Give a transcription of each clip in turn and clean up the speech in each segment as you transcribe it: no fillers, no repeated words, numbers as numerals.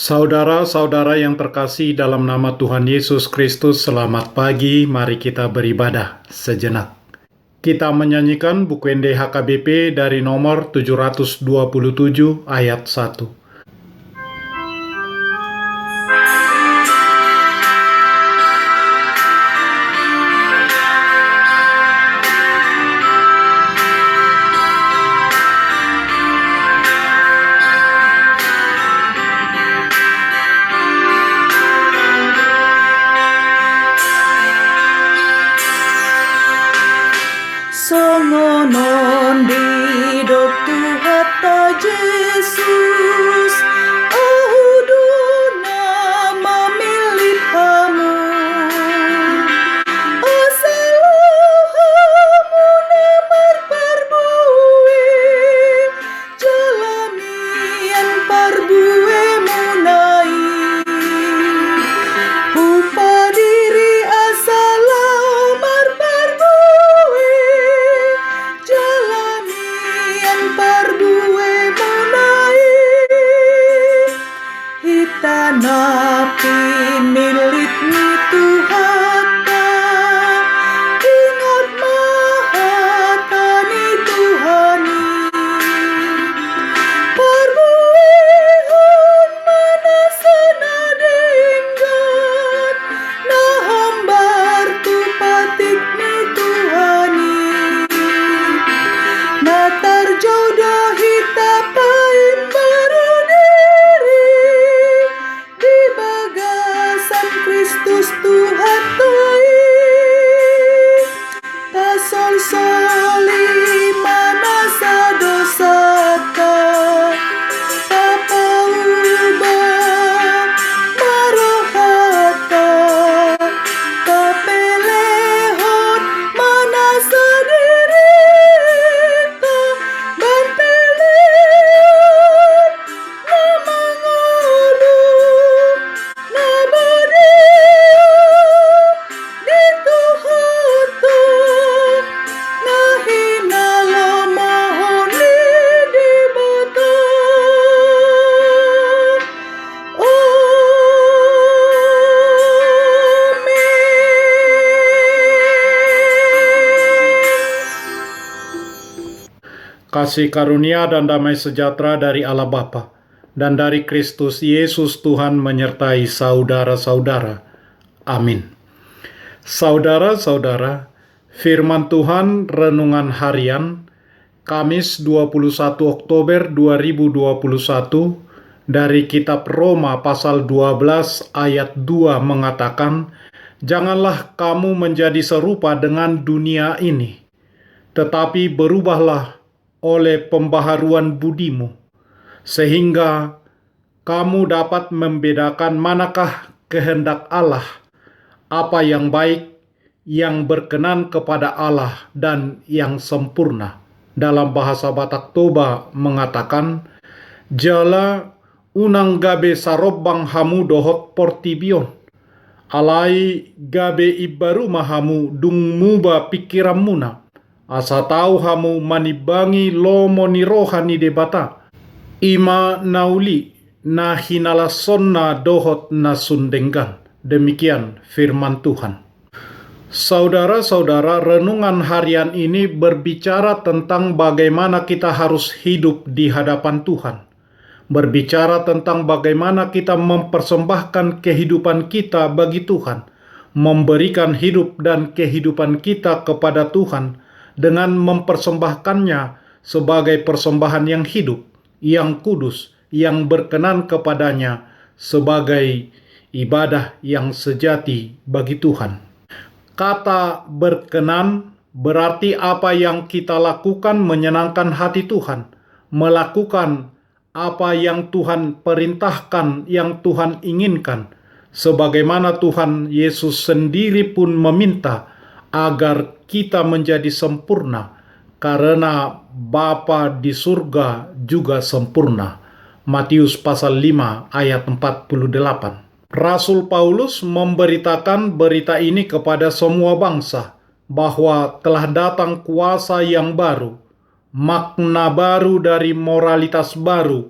Saudara-saudara yang terkasih dalam nama Tuhan Yesus Kristus, selamat pagi. Mari kita beribadah sejenak. Kita menyanyikan buku NDHKBP dari nomor 727 ayat 1. Songonon didok Tuhata Yesus, ahuduna mamilit hamu, asalahu namar parbue, jalamian parbue munai, upadiri asalamar parbue, jalamian parbue munai, hitana pinilit ni Tuhata, ingat mahata ni Tuhani, parbuehon manasana denggan, nahambar tu patik ni Tuhani, natar jodoh hita pain berdiri, di bagasan Kristus Tuhan tai, tasol soli manasa dosata, tapauba marohata, tapelehon manasa dirita, banteleon na mangulu, na badiyo di Tuhato, na hinalamohon di bata. Kasih karunia dan damai sejahtera dari Allah Bapa dan dari Kristus Yesus Tuhan menyertai saudara-saudara. Amin. Saudara-saudara, firman Tuhan renungan harian Kamis 21 Oktober 2021 dari kitab Roma pasal 12 ayat 2 mengatakan, "Janganlah kamu menjadi serupa dengan dunia ini, tetapi berubahlah oleh pembaharuan budimu, sehingga kamu dapat membedakan manakah kehendak Allah, apa yang baik, yang berkenan kepada Allah, dan yang sempurna." Dalam bahasa Batak Toba mengatakan, "Jala unang gabe sarobbang hamu dohot portibion, alai gabe ibaru mahamu dung muba pikiram muna, asa tahu hamu manibangi lomo ni rohani debata, ima nauli na hinala sonna dohot na sundenggan." Demikian firman Tuhan. Saudara-saudara, renungan harian ini berbicara tentang bagaimana kita harus hidup di hadapan Tuhan. Berbicara tentang bagaimana kita mempersembahkan kehidupan kita bagi Tuhan, memberikan hidup dan kehidupan kita kepada Tuhan dengan mempersembahkannya sebagai persembahan yang hidup, yang kudus, yang berkenan kepadanya, sebagai ibadah yang sejati bagi Tuhan. Kata berkenan berarti apa yang kita lakukan menyenangkan hati Tuhan, melakukan apa yang Tuhan perintahkan, yang Tuhan inginkan, sebagaimana Tuhan Yesus sendiri pun meminta agar kita menjadi sempurna, karena Bapa di surga juga sempurna. Matius pasal 5 ayat 48. Rasul Paulus memberitakan berita ini kepada semua bangsa, bahwa telah datang kuasa yang baru, makna baru dari moralitas baru,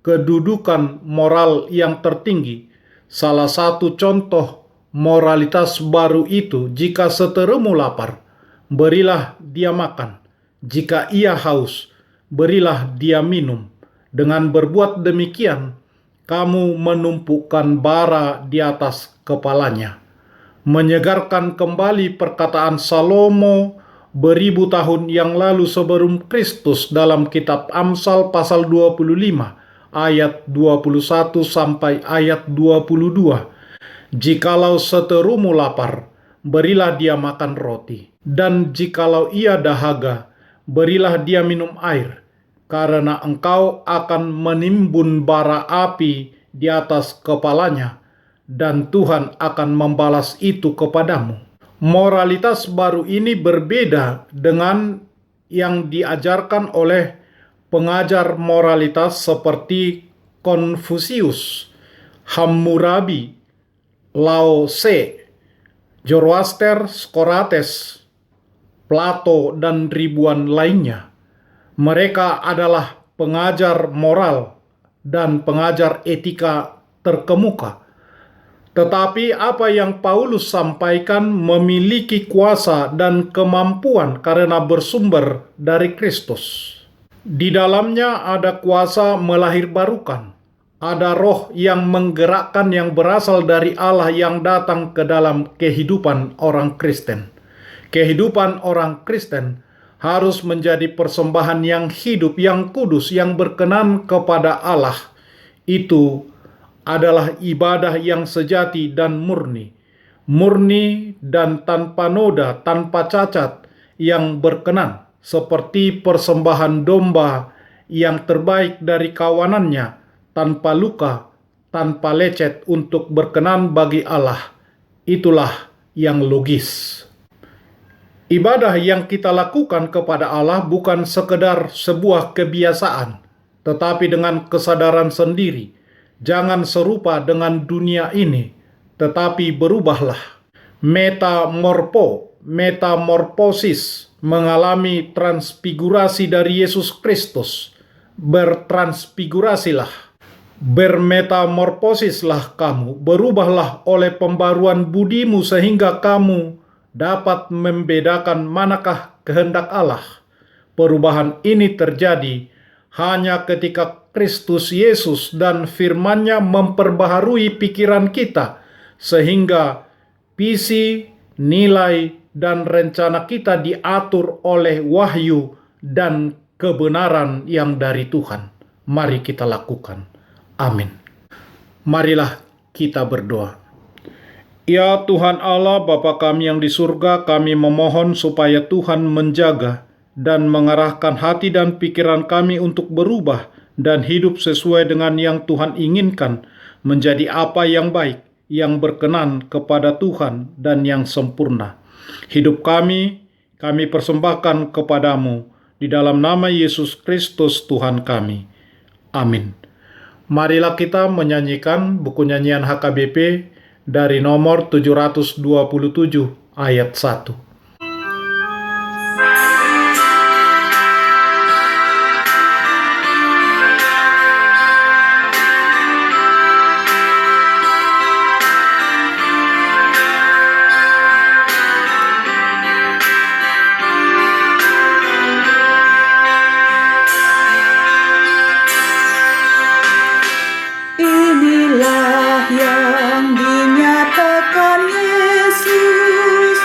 kedudukan moral yang tertinggi. Salah satu contoh moralitas baru itu, jika seterumu lapar, berilah dia makan. Jika ia haus, berilah dia minum. Dengan berbuat demikian, kamu menumpukan bara di atas kepalanya. Menyegarkan kembali perkataan Salomo beribu tahun yang lalu sebelum Kristus dalam kitab Amsal pasal 25 ayat 21 sampai ayat 22. Jikalau seterumu lapar, berilah dia makan roti, dan jikalau ia dahaga, berilah dia minum air, karena engkau akan menimbun bara api di atas kepalanya, dan Tuhan akan membalas itu kepadamu. Moralitas baru ini berbeda dengan yang diajarkan oleh pengajar moralitas seperti Konfusius, Hammurabi, Lao Tse, Zoroaster, Socrates, Plato, dan ribuan lainnya. Mereka adalah pengajar moral dan pengajar etika terkemuka. Tetapi apa yang Paulus sampaikan memiliki kuasa dan kemampuan karena bersumber dari Kristus. Di dalamnya ada kuasa melahirbarukan. Ada roh yang menggerakkan yang berasal dari Allah yang datang ke dalam kehidupan orang Kristen. Kehidupan orang Kristen harus menjadi persembahan yang hidup, yang kudus, yang berkenan kepada Allah. Itu adalah ibadah yang sejati dan murni. Murni dan tanpa noda, tanpa cacat, yang berkenan, seperti persembahan domba yang terbaik dari kawanannya, tanpa luka, tanpa lecet, untuk berkenan bagi Allah. Itulah yang logis. Ibadah yang kita lakukan kepada Allah bukan sekedar sebuah kebiasaan, tetapi dengan kesadaran sendiri. Jangan serupa dengan dunia ini, tetapi berubahlah. Metamorfosis, mengalami transfigurasi dari Yesus Kristus. Bertransfigurasilah. Bermetamorfosislah kamu, berubahlah oleh pembaruan budimu sehingga kamu dapat membedakan manakah kehendak Allah. Perubahan ini terjadi hanya ketika Kristus Yesus dan firman-Nya memperbaharui pikiran kita, sehingga visi, nilai, dan rencana kita diatur oleh wahyu dan kebenaran yang dari Tuhan. Mari kita lakukan. Amin. Marilah kita berdoa. Ya Tuhan Allah, Bapa kami yang di surga, kami memohon supaya Tuhan menjaga dan mengarahkan hati dan pikiran kami untuk berubah dan hidup sesuai dengan yang Tuhan inginkan, menjadi apa yang baik, yang berkenan kepada Tuhan dan yang sempurna. Hidup kami persembahkan kepadamu, di dalam nama Yesus Kristus Tuhan kami. Amin. Marilah kita menyanyikan buku nyanyian HKBP dari nomor 727 ayat 1. Inilah yang dinyatakan Yesus,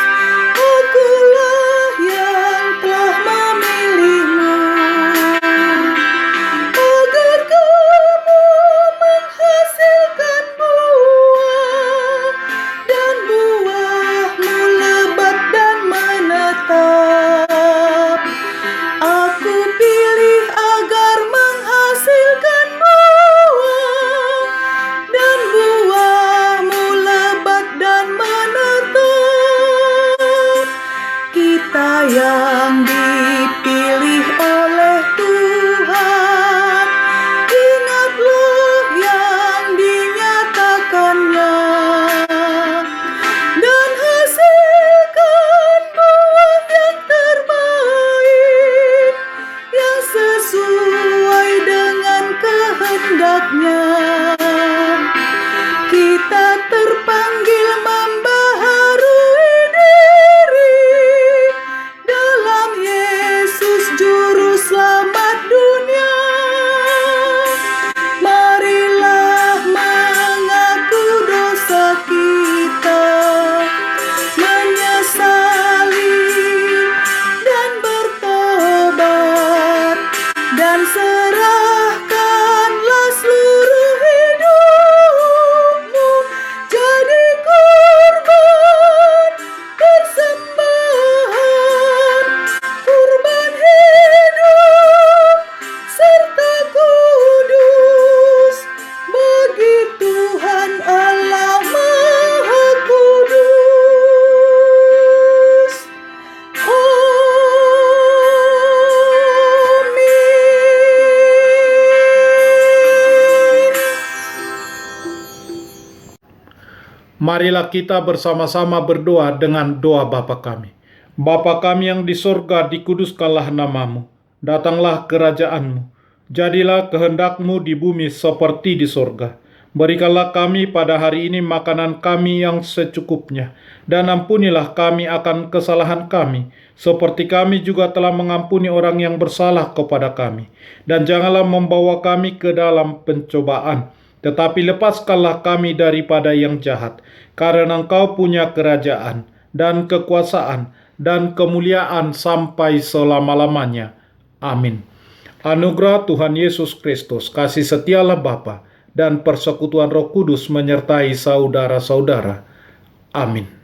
Marilah kita bersama-sama berdoa dengan doa Bapa kami. Bapa kami yang di sorga, dikuduskanlah namamu. Datanglah kerajaanmu. Jadilah kehendakmu di bumi seperti di sorga. Berikanlah kami pada hari ini makanan kami yang secukupnya. Dan ampunilah kami akan kesalahan kami, seperti kami juga telah mengampuni orang yang bersalah kepada kami. Dan janganlah membawa kami ke dalam pencobaan, tetapi lepaskanlah kami daripada yang jahat. Karena Engkau punya kerajaan, dan kekuasaan, dan kemuliaan sampai selama-lamanya. Amin. Anugerah Tuhan Yesus Kristus, kasih setialah Bapa, dan persekutuan Roh Kudus menyertai saudara-saudara. Amin.